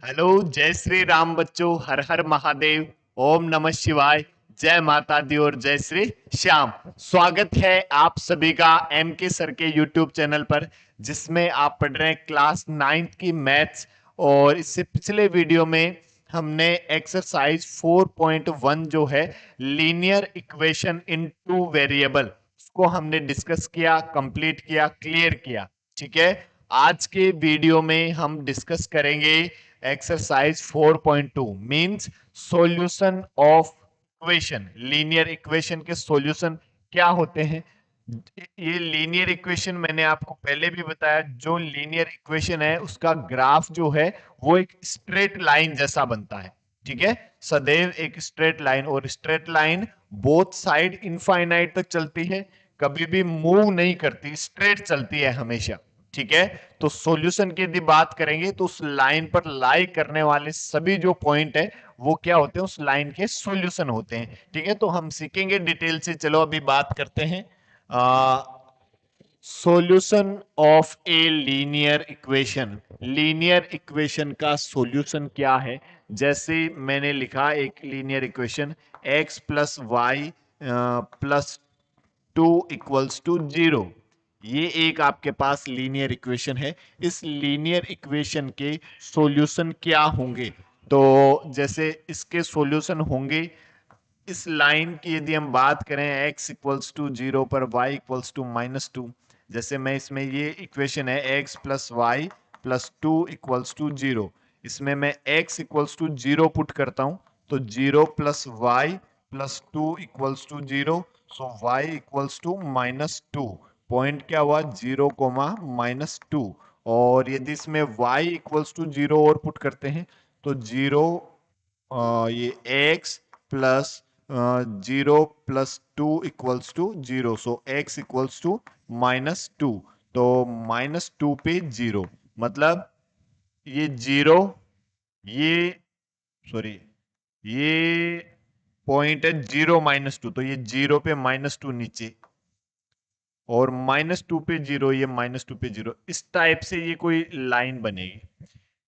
Hello, जय श्री राम बच्चों। हर हर महादेव। ओम नमः शिवाय। जय माता दी और जय श्री श्याम। स्वागत है आप सभी का एम के सर के यूट्यूब चैनल पर, जिसमें आप पढ़ रहे हैं क्लास 9th की मैथ्स। और इससे पिछले वीडियो में हमने एक्सरसाइज 4.1 जो है linear equation in two variable, उसको हमने डिस्कस किया, कंप्लीट किया, क्लियर किया। ठीक है। आज के वीडियो में हम डिस्कस करेंगे exercise 4.2 means solution of equation. Linear equation के सॉल्यूशन क्या होते हैं? ये लीनियर इक्वेशन मैंने आपको पहले भी बताया, जो लीनियर इक्वेशन है उसका ग्राफ जो है वो एक स्ट्रेट लाइन जैसा बनता है। ठीक है, सदैव एक स्ट्रेट लाइन, और straight line both side infinite तक चलती है, कभी भी मूव नहीं करती, स्ट्रेट चलती है हमेशा। ठीक है। तो सॉल्यूशन की यदि बात करेंगे तो उस लाइन पर लाई करने वाले सभी जो पॉइंट है वो क्या होते हैं, उस लाइन के सॉल्यूशन होते हैं। ठीक है, तो हम सीखेंगे डिटेल से। चलो अभी बात करते हैं solution of a linear equation. Linear equation का सॉल्यूशन क्या है? जैसे मैंने लिखा एक linear equation, x plus Y plus 2 equals to 0। ये एक आपके पास लीनियर इक्वेशन है। इस लीनियर इक्वेशन के सॉल्यूशन क्या होंगे? तो जैसे इसके सॉल्यूशन होंगे, इस लाइन की यदि हम बात करें x इक्वल्स टू 0 पर y इक्वल्स टू -2, जैसे मैं इसमें ये इक्वेशन है x plus Y plus 2 equals to 0, इसमें मैं x इक्वल्स टू 0 पुट करता हूं, तो 0 plus Y plus 2 equals to 0, so y equals to -2। Point क्या हुआ? 0 कोमा -2। और यदि इसमें y इक्वल्स टू 0 और पुट करते हैं तो 0, ये x plus 0 plus 2 equals to 0, so x equals to -2। तो -2 पे 0, मतलब ये 0, ये सॉरी, ये पॉइंट है 0 -2, तो ये 0 पे -2 नीचे, और -2 पे 0, ये -2 पे 0, इस टाइप से ये कोई लाइन बनेगी।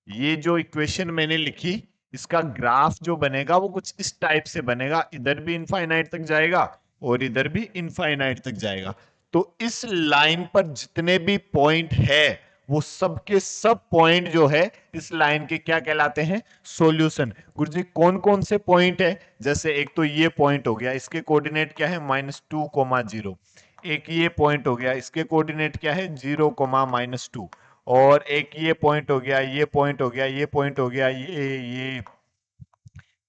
ये जो इक्वेशन मैंने लिखी, इसका ग्राफ जो बनेगा वो कुछ इस टाइप से बनेगा, इधर भी इनफाइनाइट तक जाएगा और इधर भी इनफाइनाइट तक जाएगा। तो इस लाइन पर जितने भी पॉइंट है, वो सब के सब पॉइंट जो है इस लाइन के क्या कहलाते हैं? सॉल्यूशन। गुरुजी कौन कौन से पॉइंट है? जैसे एक तो ये पॉइंट हो गया, इसके कोऑर्डिनेट क्या है? -2, 0। एक ये पॉइंट हो गया, इसके कोऑर्डिनेट क्या है? 0, -2। और एक ये पॉइंट हो गया, ये पॉइंट हो गया, ये पॉइंट हो गया, ये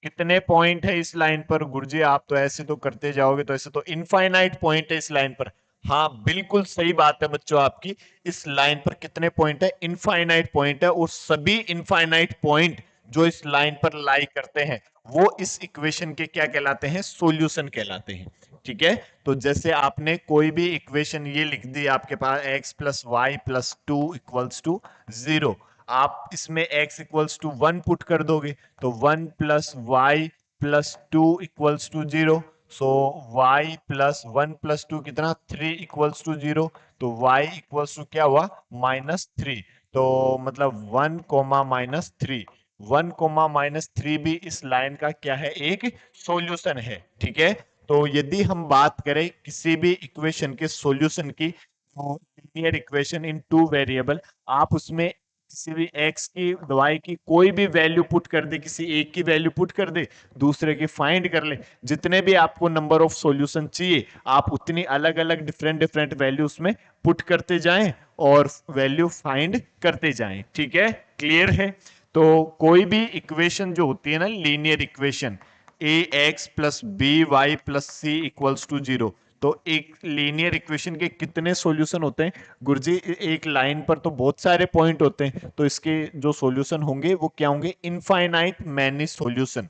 कितने पॉइंट है इस लाइन पर? गुरुजी आप तो ऐसे तो करते जाओगे तो ऐसे तो इनफाइनाइट पॉइंट है इस लाइन पर। हाँ, बिल्कुल सही बात है बच्चों आपकी। इस लाइन पर कितने पॉइंट है? इनफाइनाइट पॉइंट है, और सभी इनफाइनाइट पॉइंट जो इस लाइन पर लाई करते हैं वो इस इक्वेशन के क्या कहलाते हैं? सॉल्यूशन कहलाते हैं। ठीक है। तो जैसे आपने कोई भी इक्वेशन ये लिख दी आपके पास, x plus Y plus 2 equals to 0, आप इसमें x इक्वल्स टू 1 पुट कर दोगे, तो 1 plus Y plus 2 equals to 0, so y plus 1 plus 2 कितना? 3 इक्वल्स टू 0, तो y इक्वल्स टू क्या हुआ? -3। तो मतलब 1 कोमा -3, 1 कोमा -3 भी इस लाइन का क्या है? एक सॉल्यूशन है। ठीक है। तो यदि हम बात करें किसी भी इक्वेशन के सॉल्यूशन की, linear equation in two variable, आप उसमें किसी भी x की, y की कोई भी वैल्यू पुट कर दे, किसी एक की वैल्यू पुट कर दे, दूसरे की फाइंड कर ले, जितने भी आपको नंबर ऑफ सॉल्यूशन चाहिए, आप उतनी अलग अलग डिफरेंट डिफरेंट वैल्यू उसमें पुट करते जाएं और वैल्यू फाइंड करते जाएं। ठीक है, क्लियर है? तो कोई भी इक्वेशन जो होती है ना, linear equation, a x plus b y plus c equals to 0, तो एक लीनियर इक्वेशन के कितने सॉल्यूशन होते हैं? गुरुजी एक लाइन पर तो बहुत सारे पॉइंट होते हैं, तो इसके जो सॉल्यूशन होंगे वो क्या होंगे? Infinite many solution.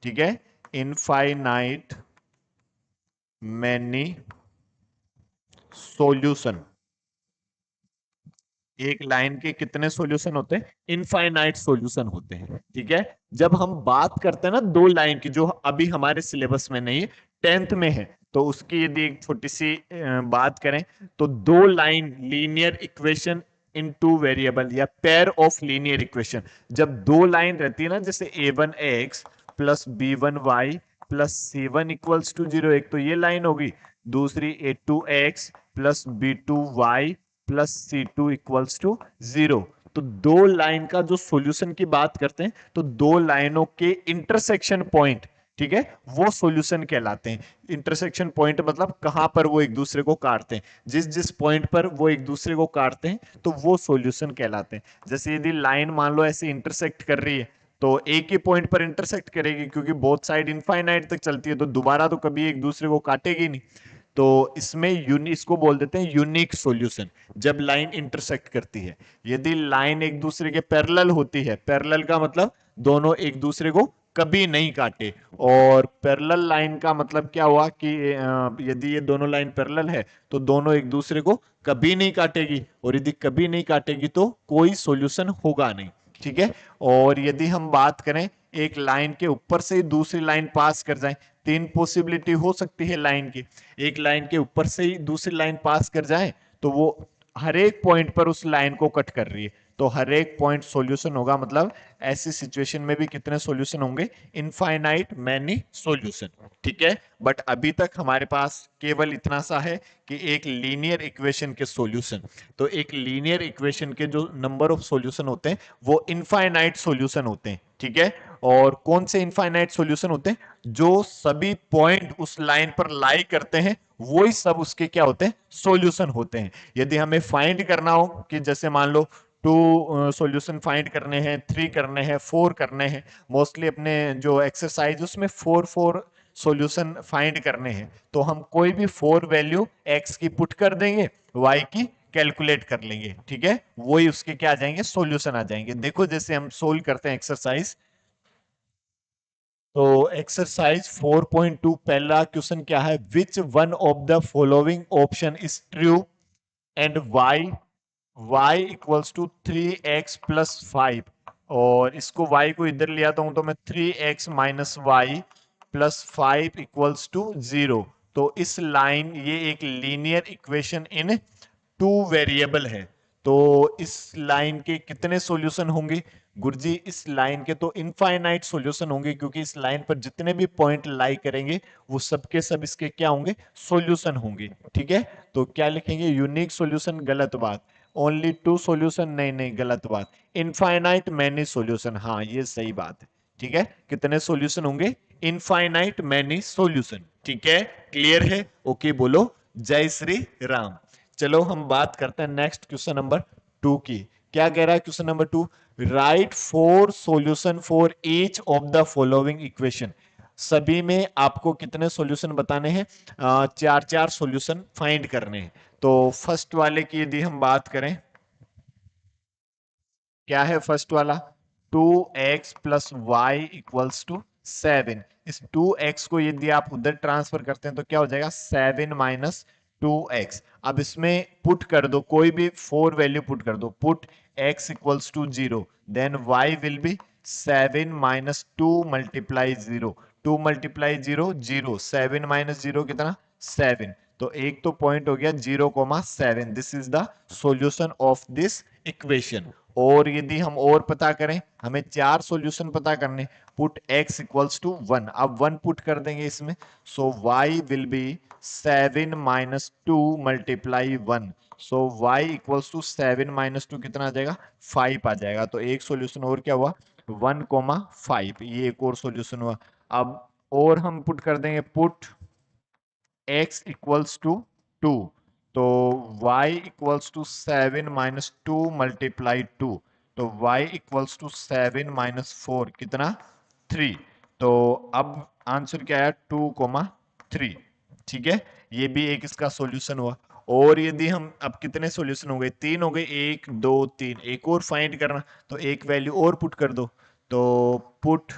ठीक है, इनफाइनाइट मैनी सॉल्यूशन। एक लाइन के कितने सॉल्यूशन होते हैं? इनफाइनाइट सॉल्यूशन होते हैं। ठीक है। जब हम बात करते हैं ना दो लाइन की, जो अभी हमारे सिलेबस में नहीं है, 10th में है, तो उसकी यदि एक छोटी सी बात करें, तो दो line linear equation in two variable या पेयर ऑफ लीनियर इक्वेशन। जब दो लाइन रहती है ना, जैसे a1x plus b1y plus c1 equals to 0, एक तो ये लाइन होगी, दूसरी a2x plus b2y plus c2 equals to 0। तो दो लाइन का जो सॉल्यूशन की बात करते हैं, तो दो लाइनों के इंटरसेक्शन पॉइंट, ठीक है, वो सॉल्यूशन कहलाते हैं। इंटरसेक्शन पॉइंट मतलब कहां पर वो एक दूसरे को काटते हैं, जिस जिस पॉइंट पर वो एक दूसरे को काटते हैं तो वो सॉल्यूशन कहलाते हैं। जैसे यदि लाइन मान लो ऐसे इंटरसेक्ट कर रही है, तो एक ही पॉइंट पर इंटरसेक्ट करेगी, क्योंकि बोथ साइड इनफाइनाइट तक चलती है, तो दोबारा तो कभी एक दूसरे को काटेगी नहीं। तो इसमें इसको बोल देते हैं यूनिक सॉल्यूशन, जब लाइन इंटरसेक्ट करती है। यदि लाइन एक दूसरे के पैरेलल होती है, पैरेलल का मतलब दोनों एक दूसरे को कभी नहीं काटे, और पैरेलल लाइन का मतलब क्या हुआ कि यदि ये दोनों लाइन पैरेलल है तो दोनों एक दूसरे को कभी नहीं काटेगी, और यदि कभी नहीं काटेगी तो कोई सॉल्यूशन होगा नहीं, ठीक है। और यदि हम बात करें एक लाइन के ऊपर से ही दूसरी लाइन पास कर जाए, तीन पॉसिबिलिटी हो सकती है लाइन की। एक लाइन के ऊपर से ही दूसरी लाइन पास कर जाए तो वो हर एक पॉइंट पर उस लाइन को कट कर रही है, तो हर एक पॉइंट सॉल्यूशन होगा। मतलब ऐसी सिचुएशन में भी कितने सॉल्यूशन होंगे, इनफाइनाइट मैनी सॉल्यूशन, ठीक है। बट अभी तक हमारे पास केवल इतना सा है कि एक लीनियर इक्वेशन के सॉल्यूशन, तो एक लीनियर इक्वेशन के जो नंबर ऑफ सॉल्यूशन होते हैं वो इनफाइनाइट सॉल्यूशन होते हैं, ठीक है। और कौन से इनफाइनाइट सॉल्यूशन होते हैं, जो सभी पॉइंट उस लाइन पर लाई करते हैं वही सब उसके क्या होते हैं, सॉल्यूशन होते हैं। यदि हमें फाइंड करना हो कि जैसे मान लो टू सॉल्यूशन फाइंड करने हैं, 3 करने हैं, 4 करने हैं, मोस्टली अपने जो एक्सरसाइज उसमें 4 सॉल्यूशन फाइंड करने हैं, तो हम कोई भी 4 वैल्यू x की पुट कर देंगे, y की कैलकुलेट कर लेंगे, ठीक है, वही उसके क्या आ जाएंगे, सॉल्यूशन आ जाएंगे। देखो जैसे हम सोल्व करते हैं एक्सरसाइज, तो एक्सरसाइज 4.2 पहला क्वेश्चन क्या है, which one of the following option is true and y equals to 3x plus 5। और इसको y को इधर ले आता हूं तो मैं 3x minus y plus 5 equals to 0। तो इस लाइन, ये एक linear equation in two variable है, तो इस लाइन के कितने सॉल्यूशन होंगे गुरुजी, इस लाइन के तो इनफाइनाइट सॉल्यूशन होंगे, क्योंकि इस लाइन पर जितने भी पॉइंट लाई करेंगे वो सबके सब इसके क्या होंगे, सॉल्यूशन होंगे, ठीक है। तो क्या लिखेंगे, यूनिक सॉल्यूशन, गलत बात। ओनली टू सॉल्यूशन, नहीं नहीं गलत बात। इनफाइनाइट मैनी सॉल्यूशन, हाँ ये सही बात है, ठीक है। कितने सॉल्यूशन होंगे, इनफाइनाइट मैनी सॉल्यूशन, ठीक है। क्लियर है, ओके बोलो जय श्री राम। चलो हम बात करते हैं नेक्स्ट क्वेश्चन नंबर 2 की। क्या कह रहा है question number 2, right 4 solution for each of the following equation. सभी में आपको कितने सॉल्यूशन बताने हैं, 4 सॉल्यूशन फाइंड करने हैं। तो फर्स्ट वाले की यदि हम बात करें, क्या है फर्स्ट वाला, 2x plus y equals to 7। इस 2x को यदि आप उधर ट्रांसफर करते हैं तो क्या हो जाएगा, 7 माइनस 2x। अब इसमें पुट कर दो, कोई भी 4 वैल्यू पुट कर दो, put x equals to 0, then y will be 7 minus 2 multiply 0, 2 multiply 0 0, 7 minus 0 कितना, 7। तो एक तो पॉइंट हो गया 0,7, this is the solution of this equation. और यदि हम और पता करें, हमें 4 सॉल्यूशन पता करने, पुट x इक्वल्स टू 1, अब 1 पुट कर देंगे इसमें, so y will be 7 minus 2 multiply 1, so y equals to 7 minus 2 कितना आ जाएगा, 5 आ जाएगा। तो एक सॉल्यूशन और क्या हुआ, 1,5, ये एक और सॉल्यूशन हुआ। अब और हम पुट कर देंगे, पुट x इक्वल्स टू 2, तो y equals to 7 minus 2 multiply 2, तो y इक्वल्स टू 7 माइनस 4 कितना, 3। तो अब आंसर क्या है, 2,3, ठीक है। ये भी एक इसका सॉल्यूशन हुआ। और यदि हम, अब कितने सॉल्यूशन हो गए, 3 हो गए, 1 2 3, एक और फाइंड करना, तो एक वैल्यू और पुट कर दो, तो पुट,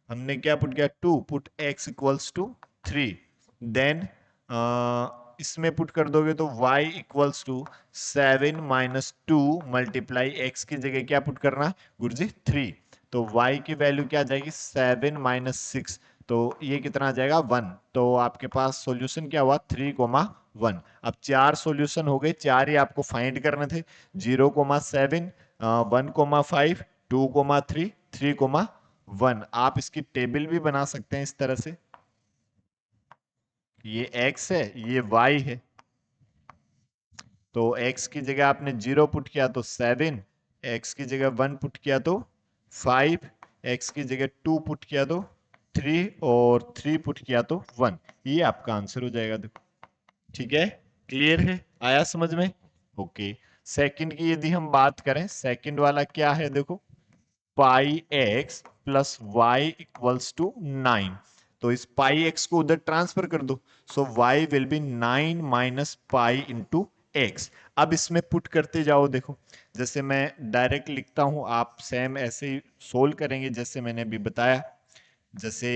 हमने क्या पुट किया, 2, put x equals to 3, then इसमें पुट कर दोगे तो y equals to 7 minus 2 multiply x की जगह क्या पुट करना गुरुजी, 3। तो y की वैल्यू क्या आ जाएगी, 7 माइनस 6, तो ये कितना आ जाएगा, 1। तो आपके पास सॉल्यूशन क्या हुआ, 3, 1। अब 4 सॉल्यूशन हो गए, 4 ही आपको फाइंड करने थे। 0,7, 1,5, 2,3, 3,1। आप इसकी टेबल भी बना सकते हैं इस तरह से। ये x है, ये y है। तो x की जगह आपने 0 पुट किया तो 7, x की जगह 1 पुट किया तो 5, x की जगह 2 पुट किया तो 3 और 3 पुट किया तो 1। ये आपका आंसर हो जाएगा। देखो, ठीक है, क्लियर है, आया समझ में? ओके। सेकंड की यदि हम बात करें, सेकंड वाला क्या है, देखो, pi x plus y equals to 9। तो इस पाई एक्स को उधर ट्रांसफर कर दो, so y will be 9 minus pi into x. अब इसमें पुट करते जाओ। देखो, जैसे मैं डायरेक्ट लिखता हूं, आप सेम ऐसे ही सोल्व करेंगे जैसे मैंने अभी बताया। जैसे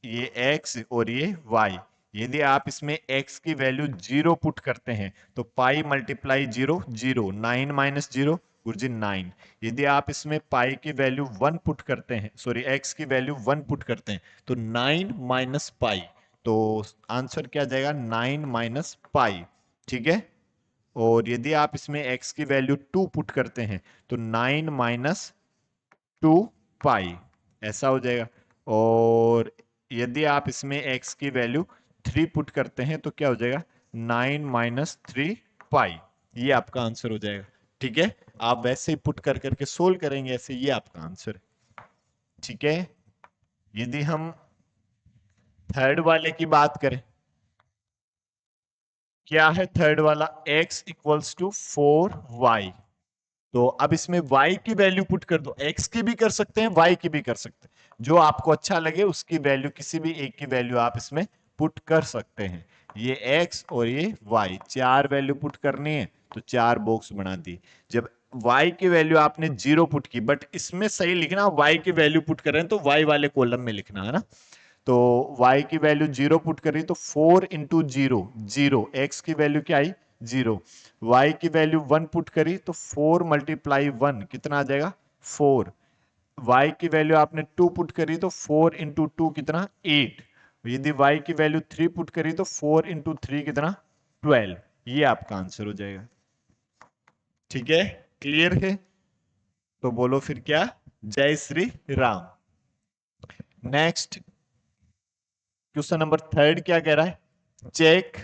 ये x और ये y, यदि आप इसमें x की वैल्यू 0 पुट करते हैं तो पाई मल्टीप्लाई 0 0, 9 माइनस 0 गुरुजी 9। यदि आप इसमें पाई की वैल्यू 1 पुट करते हैं, सॉरी x की वैल्यू 1 पुट करते हैं तो 9 माइनस पाई, तो आंसर क्या जाएगा, 9 माइनस पाई। ठीक है। और यदि आप इसमें x की वैल्यू 2 पुट करते हैं तो 9 माइनस 2 पाई, ऐसा हो जाएगा। और यदि आप इसमें x की वैल्यू 3 पुट करते हैं तो क्या हो जाएगा, 9 माइनस 3 पाई। ये आपका आंसर हो जाएगा। ठीक है, आप वैसे ही पुट कर करके सोल्व करेंगे ऐसे, ये आपका आंसर है। ठीक है। यदि हम थर्ड वाले की बात करें, क्या है थर्ड वाला, x इक्वल्स टू 4y। तो अब इसमें y की वैल्यू पुट कर दो, x की भी कर सकते हैं, y की भी कर सकते हैं, जो आपको अच्छा लगे उसकी वैल्यू, किसी भी एक की वैल्यू आप इसमें पुट कर सकते हैं। ये x और ये y, 4 वैल्यू पुट करनी है तो 4 बॉक्स बना दी। जब y की वैल्यू आपने 0 पुट की, बट इसमें सही लिखना, y की वैल्यू पुट कर रहे हैं तो y वाले कॉलम में लिखना है ना। तो y की वैल्यू 0 पुट करी तो 4 इंटू 0 0, x की वैल्यू क्या आई 0। y की वैल्यू 1 पुट करी तो 4 मल्टीप्लाई 1 कितना आ जाएगा 4। y की वैल्यू आपने 2 पुट करी तो 4 इंटू 2 कितना 8। यदि y की वैल्यू 3 पुट करी तो 4 इंटू 3 कितना 12। ये आपका आंसर हो जाएगा। ठीक है, क्लियर है? तो बोलो फिर क्या, जय Shri Ram. Next question number third क्या कह रहा है, check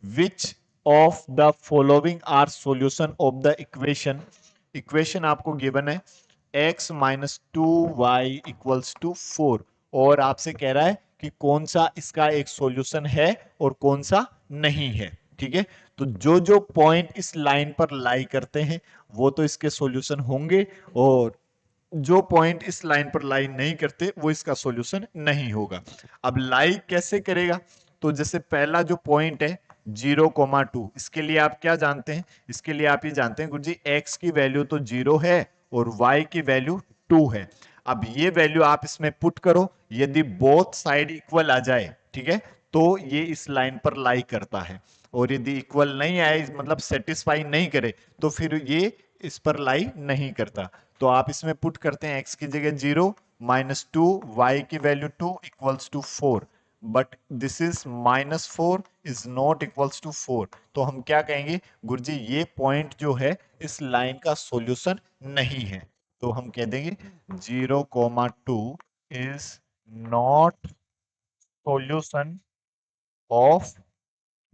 which of the following are solution of the equation. Equation आपको गिवन है x minus 2y equals to 4, और आपसे कह रहा है कि कौन सा इसका एक सॉल्यूशन है और कौन सा नहीं है। ठीक है, तो जो जो पॉइंट इस लाइन पर लाई करते हैं वो तो इसके सॉल्यूशन होंगे, और जो पॉइंट इस लाइन पर लाई नहीं करते वो इसका सॉल्यूशन नहीं होगा। अब लाई कैसे करेगा, तो जैसे पहला जो पॉइंट है 0,2, इसके लिए आप क्या जानते हैं, इसके लिए आप ये जानते हैं गुरुजी x की वैल्यू तो 0 है और y की वैल्यू 2 है। अब ये वैल्यू आप इसमें पुट करो, यदि बोथ साइड इक्वल आ जाए, ठीक है, तो ये इस लाइन पर लाई करता है। और यदि इक्वल नहीं आए, मतलब सेटिस्फाई नहीं करे, तो फिर ये इस पर लाई नहीं करता। तो आप इसमें पुट करते हैं x की जगह 0 माइनस 2, y की value 2 equals to 4, but this is minus 4 is not equals to 4। तो हम क्या कहेंगे गुरुजी, ये पॉइंट जो है इस लाइन का सॉल्यूशन नहीं है। तो हम कह देंगे 0,2 is not solution of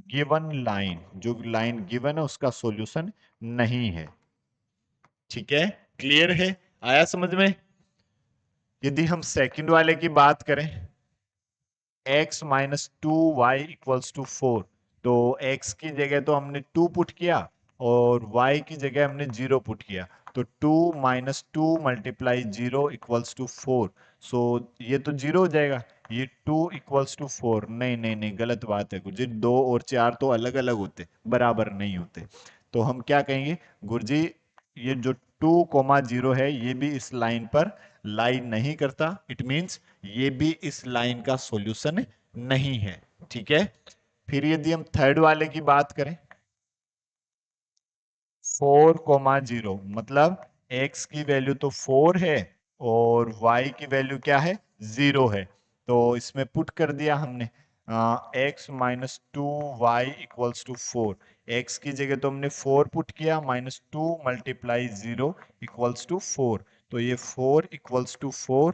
given line, जो लाइन गिवन है उसका सॉल्यूशन नहीं है। ठीक है, क्लियर है, आया समझ में? यदि हम सेकंड वाले की बात करें, x minus 2y equals to 4, तो x की जगह तो हमने 2 पुट किया और y की जगह हमने 0 पुट किया, तो 2 माइनस 2 मल्टीप्लाई 0 इक्वल्स टू 4। सो ये तो 0 हो जाएगा, ये 2 इक्वल्स टू 4। नहीं नहीं नहीं, गलत बात है गुरुजी, 2 और 4 तो अलग अलग होते, बराबर नहीं होते। तो हम क्या कहेंगे गुरुजी, ये जो 2,0 है ये भी इस लाइन पर लाई नहीं करता, इट मींस ये भी इस लाइन का सॉल्यूशन नहीं है। ठीक है, फिर यदि हम थर्ड वाले की बात करें, 4,0, मतलब x की वैल्यू तो 4 है और y की वैल्यू क्या है 0 है, तो इसमें पुट कर दिया हमने। X minus two y equals to 4। एक्स की जगह तो हमने 4 पुट किया, minus two multiply 0 equals to 4। तो ये 4 इक्वल्स टू 4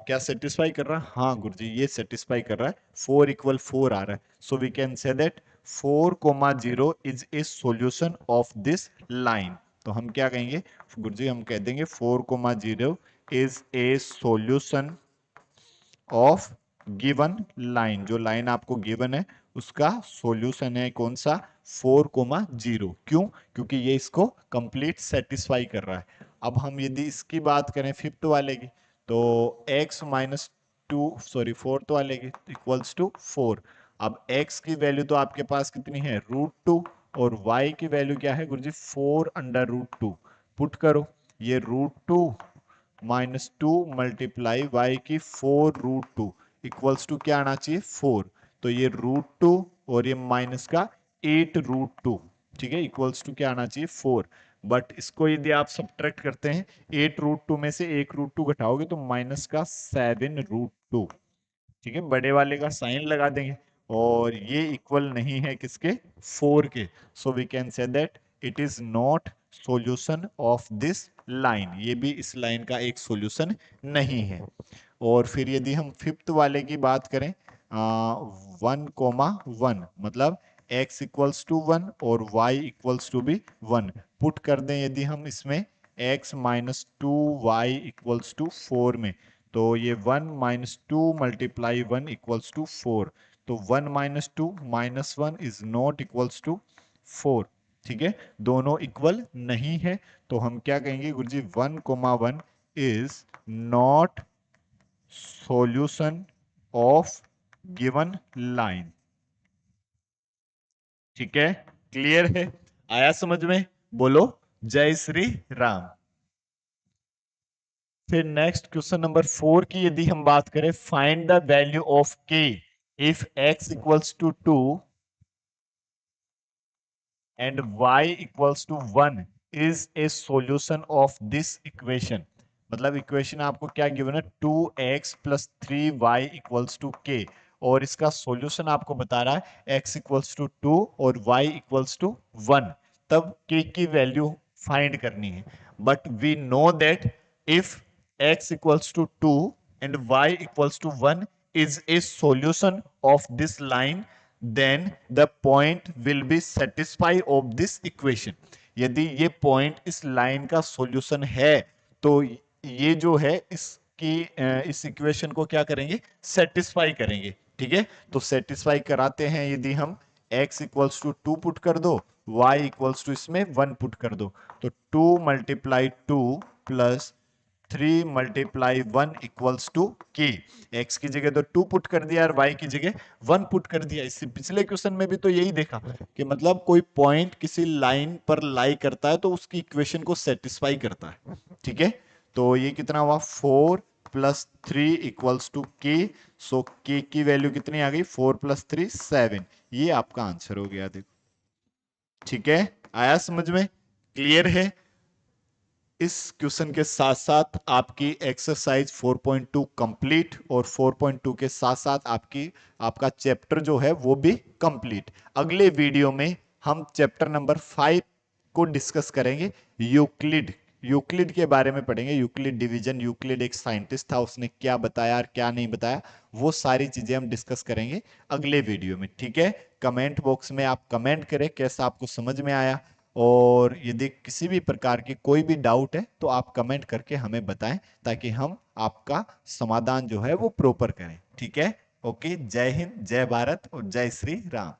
क्या सेटिस्फाई कर रहा है? हाँ गुरुजी, ये सेटिस्फाई कर रहा है, 4 इक्वल 4 आ रहा है। So we can say that 4,0 is a solution of this line. तो हम क्या कहेंगे गुरुजी? हम कह देंगे 4,0 is a solution of given line. जो लाइन आपको गिवन है उसका सॉल्यूशन है कौन सा? 4,0। क्यों? क्योंकि ये इसको कंप्लीट सेटिस्फाई कर रहा है। अब हम यदि इसकी बात करें फिफ्थ वाले की, तो x minus to, sorry fourth वाले की, इक्वल्स टू 4। अब x की वैल्यू तो आपके पास कितनी है? √2। और y की वैल्यू क्या है गुरुजी? 4/√2। पुट करो, ये √2 माइनस टू मल्टीप्लाई वाई की 4√2 इक्वल्स टू क्या आना चाहिए? 4। तो ये √2 और ये माइनस का 8√2, ठीक है, इक्वल्स टू क्या आना चाहिए? 4। बट इसको यदि आप सब्ट्रैक्ट करते हैं, 8√2 में से 1√2 घटाओगे तो माइनस का 7√2, ठीक है, बड़े वाले का साइन लगा देंगे। और ये इक्वल नहीं है किसके? 4 के। So we can say that it is not solution of this line. ये भी इस लाइन का एक सॉल्यूशन नहीं है। और फिर यदि हम फिफ्थ वाले की बात करें, 1,1 मतलब x इक्वल्स टू 1 और y इक्वल्स टू भी 1 पुट कर दें यदि हम इसमें x minus two y equals to 4 में, तो ये 1 minus two multiply 1 equals to 4। तो 1 minus two minus 1 is not equals to 4, ठीक है, दोनों इक्वल नहीं है। तो हम क्या कहेंगे गुरुजी? 1,1 is not solution of given line. ठीक है, क्लियर है? आया समझ में? बोलो जय श्री राम। फिर नेक्स्ट क्वेश्चन नंबर 4 की यदि हम बात करें, find the value of k if x equals to 2 and y equals to 1 is a solution of this equation. मतलब इक्वेशन आपको क्या गिवन है? 2x plus 3y equals to k, और इसका सॉल्यूशन आपको बता रहा है x इक्वल्स टू 2 और y इक्वल्स टू 1। तब k की वैल्यू फाइंड करनी है। But we know that if x equals to 2 and y equals to 1 is a solution of this line, then the point will be satisfy of this equation। यदि ये point इस line का solution है तो ये जो है इसकी इस इक्वेशन को क्या करेंगे? सेटिस्फाई करेंगे, ठीक है। तो सेटिस्फाई कराते हैं यदि हम x इक्वल्स टू 2 पुट कर दो, y इक्वल्स टू इसमें 1 पुट कर दो, तो 2 multiply 2 plus 3 multiply 1 equals to k। x की जगह तो 2 पुट कर दिया और y की जगह 1 पुट कर दिया। इससे पिछले क्वेश्चन में भी तो यही देखा कि मतलब कोई पॉइंट किसी लाइन पर लाई करता है तो उसकी इक्वेशन को सेटिस्फाई करता है, ठीक है। तो ये कितना हुआ? 4 plus 3 equals to k। So k की वैल्यू कितनी आ गई? 4 प्लस 3 7। ये आपका आंसर हो गया, देखो, ठीक है। आया समझ में? क्लियर है? इस क्वेश्चन के साथ साथ आपकी एक्सरसाइज 4.2 कंप्लीट, और 4.2 के साथ साथ आपका चैप्टर जो है वो भी कंप्लीट। अगले वीडियो में हम चैप्टर नंबर 5 को डिस्कस करेंगे। यूक्लिड, यूक्लिड के बारे में पढ़ेंगे। यूक्लिड डिवीजन, यूक्लिड एक साइंटिस्ट था, उसने क्या बताया और क्या नहीं बताया, वो सारी चीजें हम डिस्कस करेंगे अगले वीडियो में, ठीक है। कमेंट बॉक्स में आप कमेंट करें कैसा आपको समझ में आया, और यदि किसी भी प्रकार की कोई भी डाउट है तो आप कमेंट करके हमें बताएं, ताकि हम आपका समाधान जो है वो प्रॉपर करें, ठीक है। ओके, जय हिंद, जय भारत और जय श्री राम।